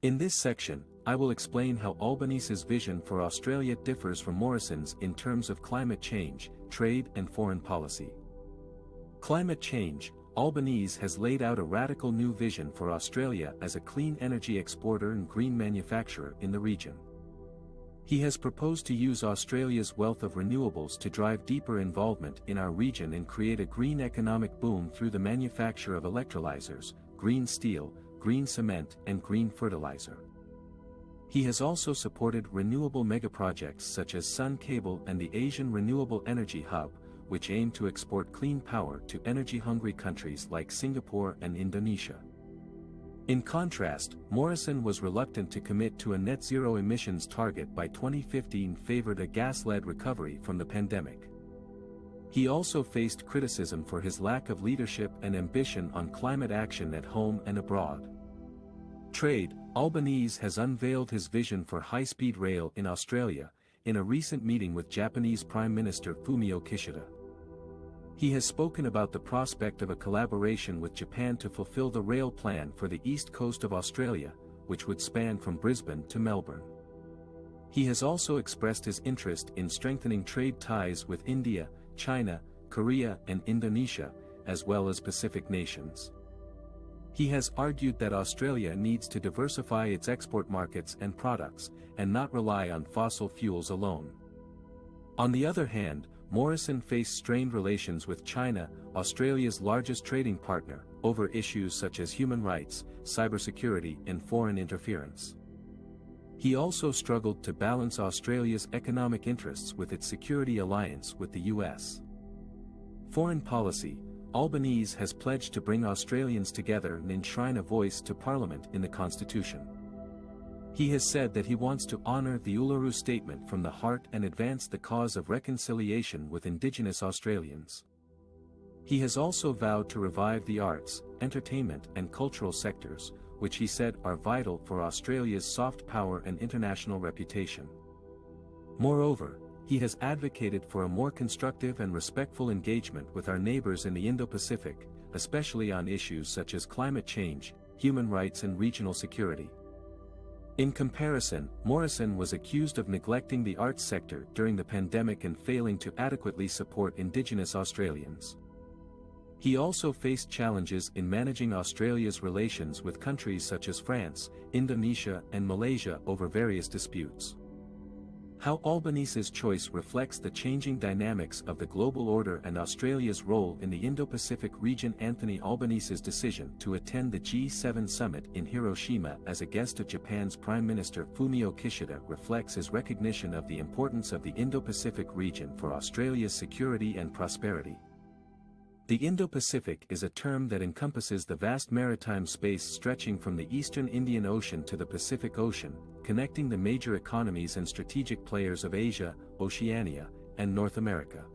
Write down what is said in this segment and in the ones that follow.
In this section, I will explain how Albanese's vision for Australia differs from Morrison's in terms of climate change, trade and foreign policy. Climate change. Albanese has laid out a radical new vision for Australia as a clean energy exporter and green manufacturer in the region. He has proposed to use Australia's wealth of renewables to drive deeper involvement in our region and create a green economic boom through the manufacture of electrolyzers, green steel, green cement and green fertilizer. He has also supported renewable megaprojects such as Sun Cable and the Asian Renewable Energy Hub, which aim to export clean power to energy-hungry countries like Singapore and Indonesia. In contrast, Morrison was reluctant to commit to a net-zero emissions target by 2050 and favored a gas-led recovery from the pandemic. He also faced criticism for his lack of leadership and ambition on climate action at home and abroad. Trade. Albanese has unveiled his vision for high-speed rail in Australia, in a recent meeting with Japanese Prime Minister Fumio Kishida. He has spoken about the prospect of a collaboration with Japan to fulfill the rail plan for the east coast of Australia, which would span from Brisbane to Melbourne. He has also expressed his interest in strengthening trade ties with India, China, Korea and Indonesia, as well as Pacific nations. He has argued that Australia needs to diversify its export markets and products, and not rely on fossil fuels alone. On the other hand, Morrison faced strained relations with China, Australia's largest trading partner, over issues such as human rights, cybersecurity and foreign interference. He also struggled to balance Australia's economic interests with its security alliance with the US. Foreign policy. Albanese has pledged to bring Australians together and enshrine a voice to Parliament in the Constitution. He has said that he wants to honour the Uluru Statement from the heart and advance the cause of reconciliation with Indigenous Australians. He has also vowed to revive the arts, entertainment and cultural sectors, which he said are vital for Australia's soft power and international reputation. Moreover, he has advocated for a more constructive and respectful engagement with our neighbours in the Indo-Pacific, especially on issues such as climate change, human rights and regional security. In comparison, Morrison was accused of neglecting the arts sector during the pandemic and failing to adequately support Indigenous Australians. He also faced challenges in managing Australia's relations with countries such as France, Indonesia and Malaysia over various disputes. How Albanese's choice reflects the changing dynamics of the global order and Australia's role in the Indo-Pacific region. Anthony Albanese's decision to attend the G7 summit in Hiroshima as a guest of Japan's Prime Minister Fumio Kishida reflects his recognition of the importance of the Indo-Pacific region for Australia's security and prosperity. The Indo-Pacific is a term that encompasses the vast maritime space stretching from the eastern Indian Ocean to the Pacific Ocean, connecting the major economies and strategic players of Asia, Oceania, and North America.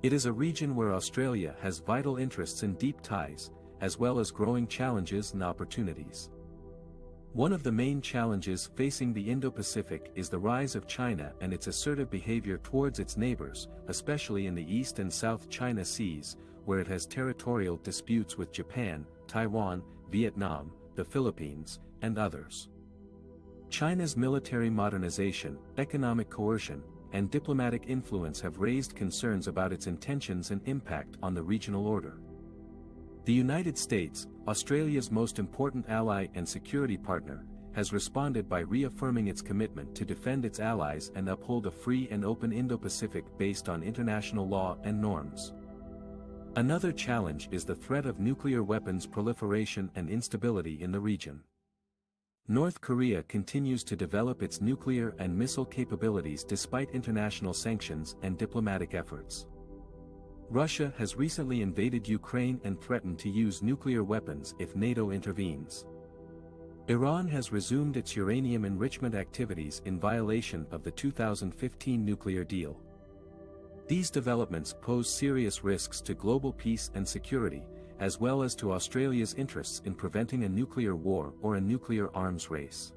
It is a region where Australia has vital interests and deep ties, as well as growing challenges and opportunities. One of the main challenges facing the Indo-Pacific is the rise of China and its assertive behavior towards its neighbors, especially in the East and South China Seas, where it has territorial disputes with Japan, Taiwan, Vietnam, the Philippines, and others. China's military modernization, economic coercion, and diplomatic influence have raised concerns about its intentions and impact on the regional order. The United States, Australia's most important ally and security partner, has responded by reaffirming its commitment to defend its allies and uphold a free and open Indo-Pacific based on international law and norms. Another challenge is the threat of nuclear weapons proliferation and instability in the region. North Korea continues to develop its nuclear and missile capabilities despite international sanctions and diplomatic efforts. Russia has recently invaded Ukraine and threatened to use nuclear weapons if NATO intervenes. Iran has resumed its uranium enrichment activities in violation of the 2015 nuclear deal. These developments pose serious risks to global peace and security, as well as to Australia's interests in preventing a nuclear war or a nuclear arms race.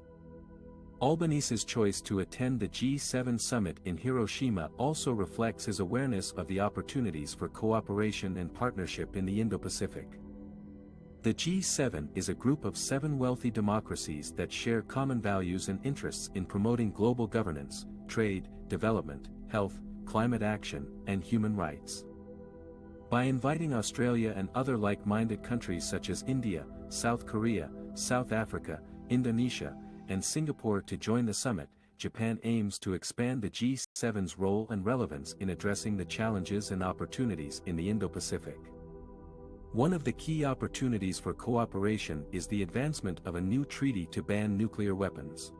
Albanese's choice to attend the G7 summit in Hiroshima also reflects his awareness of the opportunities for cooperation and partnership in the Indo-Pacific. The G7 is a group of 7 wealthy democracies that share common values and interests in promoting global governance, trade, development, health, climate action, and human rights. By inviting Australia and other like-minded countries such as India, South Korea, South Africa, Indonesia, and Singapore to join the summit, Japan aims to expand the G7's role and relevance in addressing the challenges and opportunities in the Indo-Pacific. One of the key opportunities for cooperation is the advancement of a new treaty to ban nuclear weapons.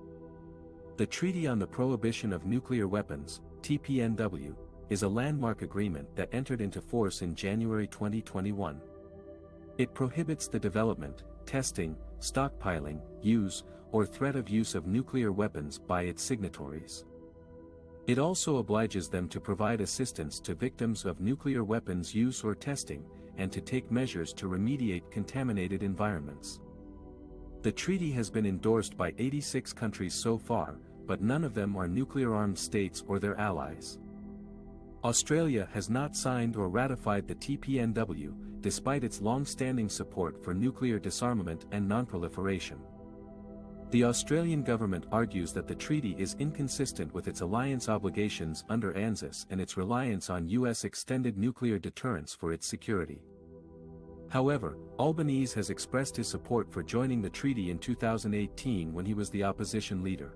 The Treaty on the Prohibition of Nuclear Weapons, TPNW, is a landmark agreement that entered into force in January 2021. It prohibits the development, testing, stockpiling, use, or threat of use of nuclear weapons by its signatories. It also obliges them to provide assistance to victims of nuclear weapons use or testing, and to take measures to remediate contaminated environments. The treaty has been endorsed by 86 countries so far, but none of them are nuclear-armed states or their allies. Australia has not signed or ratified the TPNW, despite its long-standing support for nuclear disarmament and non-proliferation. The Australian government argues that the treaty is inconsistent with its alliance obligations under ANZUS and its reliance on US extended nuclear deterrence for its security. However, Albanese has expressed his support for joining the treaty in 2018 when he was the opposition leader.